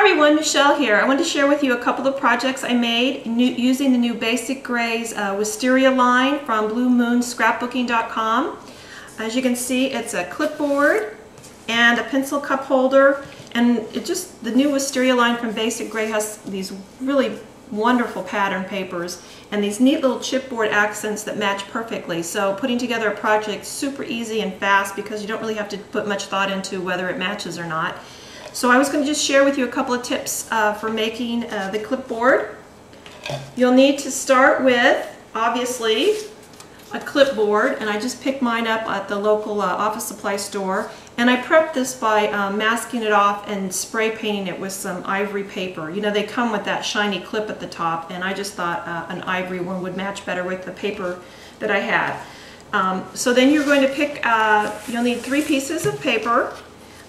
everyone, Michelle here. I wanted to share with you a couple of projects I made using the new Basic Grays Wisteria line from BlueMoonScrapbooking.com. As you can see, it's a clipboard and a pencil cup holder, and the new Wisteria line from Basic Gray has these really wonderful pattern papers and these neat little chipboard accents that match perfectly. So putting together a project super easy and fast because you don't really have to put much thought into whether it matches or not. So I was going to just share with you a couple of tips for making the clipboard. You'll need to start with, obviously, a clipboard, and I just picked mine up at the local office supply store, and I prepped this by masking it off and spray painting it with some ivory paper. You know, they come with that shiny clip at the top, and I just thought an ivory one would match better with the paper that I had. So then you're going to pick, you'll need 3 pieces of paper.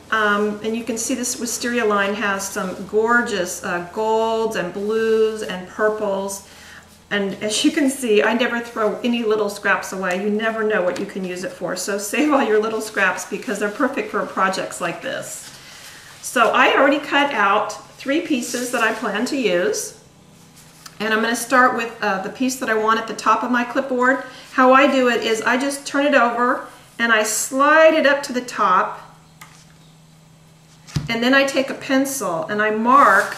And you can see this Wisteria line has some gorgeous golds and blues and purples, and as you can see, I never throw any little scraps away. You never know what you can use it for, so save all your little scraps because they're perfect for projects like this. So I already cut out 3 pieces that I plan to use, and I'm going to start with the piece that I want at the top of my clipboard. How I do it is I just turn it over and I slide it up to the top. And then I take a pencil and I mark,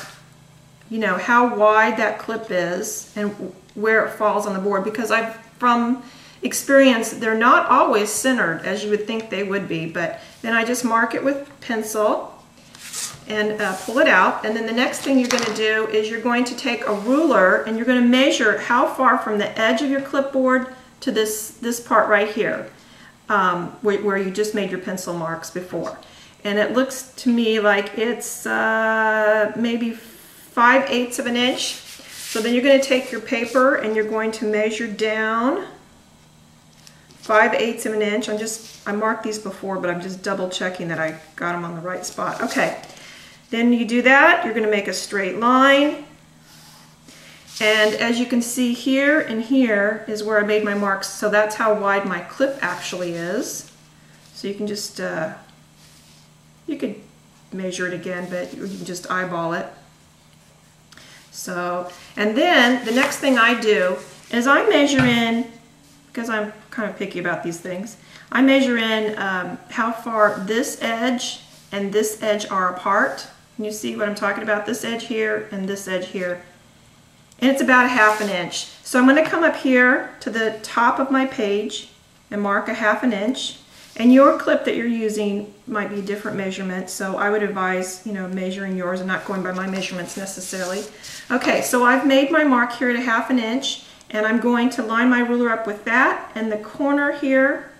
you know, how wide that clip is and where it falls on the board, because from experience, they're not always centered as you would think they would be, but then I just mark it with pencil and pull it out. And then the next thing you're going to do is you're going to take a ruler and you're going to measure how far from the edge of your clipboard to this part right here, where you just made your pencil marks before. And it looks to me like it's maybe 5/8 of an inch. So then you're going to take your paper and you're going to measure down 5/8 of an inch. I marked these before, but I'm just double checking that I got them on the right spot. Okay, then you do that. You're going to make a straight line. And as you can see, here and here is where I made my marks. So that's how wide my clip actually is. So you can just you could measure it again, but you can just eyeball it. So, and then the next thing I do is I measure in, because I'm kind of picky about these things, I measure in how far this edge and this edge are apart. Can you see what I'm talking about? This edge here and this edge here. And it's about 1/2 inch. So I'm going to come up here to the top of my page and mark 1/2 inch. And your clip that you're using might be a different measurement, so I would advise, you know, measuring yours and not going by my measurements necessarily. Okay, so I've made my mark here at 1/2 inch, and I'm going to line my ruler up with that and the corner here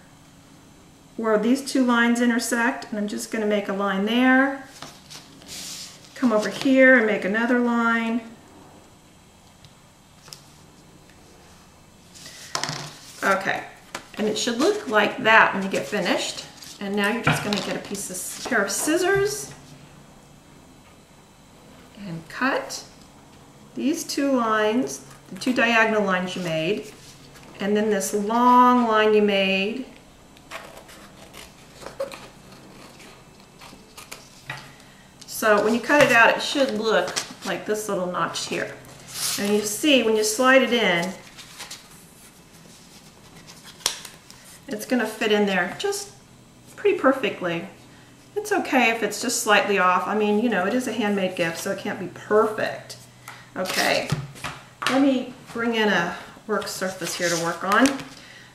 where these 2 lines intersect, and I'm just going to make a line there. Come over here and make another line. Okay. And it should look like that when you get finished. And now you're just going to get a pair of scissors and cut these 2 lines, the 2 diagonal lines you made, and then this long line you made. So when you cut it out, it should look like this little notch here. And you see when you slide it in, it's going to fit in there just pretty perfectly. It's okay if it's just slightly off. I mean, you know, it is a handmade gift, so it can't be perfect. Okay, let me bring in a work surface here to work on.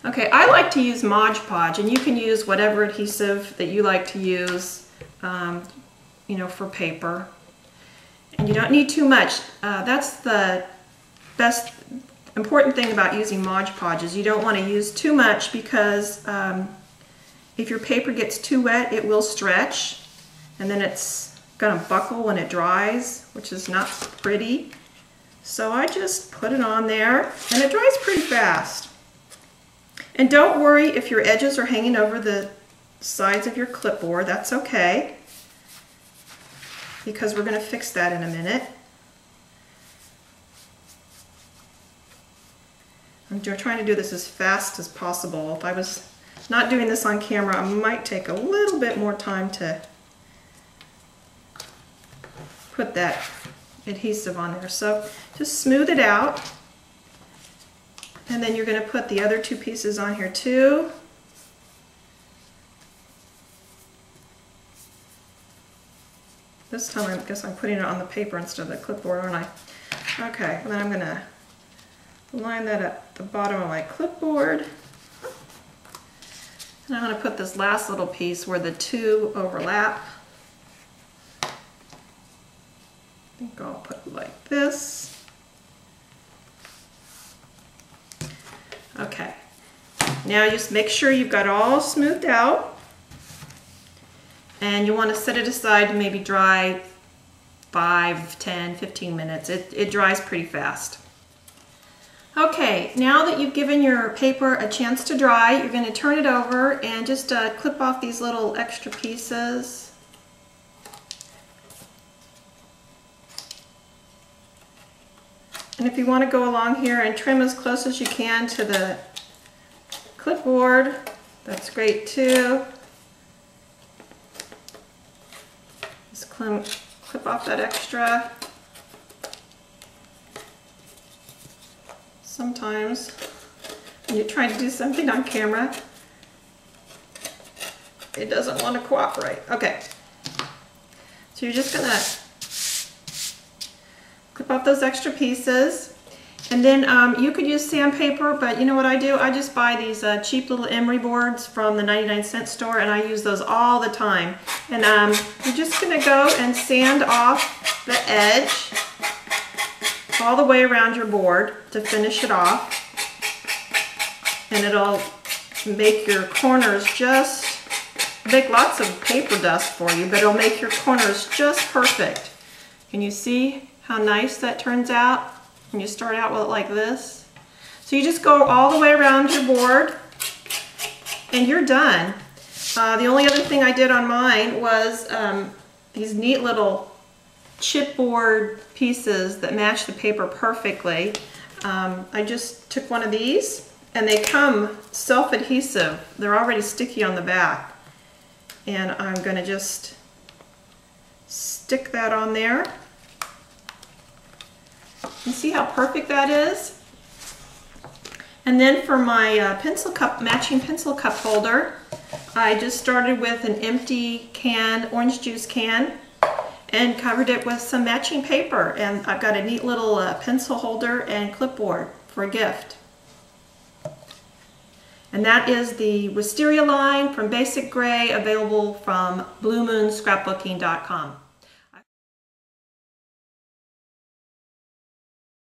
Okay, I like to use Mod Podge, and you can use whatever adhesive that you like to use, you know, for paper. And you don't need too much. That's the best important thing about using Mod Podge is you don't want to use too much, because if your paper gets too wet, it will stretch, and then it's going to buckle when it dries, which is not pretty. So I just put it on there, and it dries pretty fast. And don't worry if your edges are hanging over the sides of your clipboard. That's okay, because we're going to fix that in a minute. I'm trying to do this as fast as possible. If I was not doing this on camera, I might take a little bit more time to put that adhesive on there. So just smooth it out. And then you're going to put the other two pieces on here too. This time I guess I'm putting it on the paper instead of the clipboard, aren't I? Okay, and then I'm going to line that at the bottom of my clipboard. And I'm going to put this last little piece where the two overlap. I think I'll put it like this. Okay, now just make sure you've got it all smoothed out. And you want to set it aside to maybe dry 5, 10, 15 minutes. It dries pretty fast. Okay, now that you've given your paper a chance to dry, you're going to turn it over and just clip off these little extra pieces. And if you want to go along here and trim as close as you can to the clipboard, that's great too. Just clip off that extra. Sometimes when you're trying to do something on camera, it doesn't want to cooperate. Okay, so you're just going to clip off those extra pieces. And then you could use sandpaper, but you know what I do? I just buy these cheap little emery boards from the 99-cent store, and I use those all the time. And you're just going to go and sand off the edge all the way around your board to finish it off. And it'll make your corners just, make lots of paper dust for you, but it'll make your corners just perfect. Can you see how nice that turns out? And you start out with it like this. So you just go all the way around your board and you're done. The only other thing I did on mine was these neat little chipboard pieces that match the paper perfectly. I just took one of these and they come self-adhesive. They're already sticky on the back. And I'm going to just stick that on there. You see how perfect that is? And then for my pencil cup, matching pencil cup holder, I just started with an empty can, orange juice can, and covered it with some matching paper. And I've got a neat little pencil holder and clipboard for a gift. And that is the Wisteria line from Basic Gray, available from bluemoonscrapbooking.com.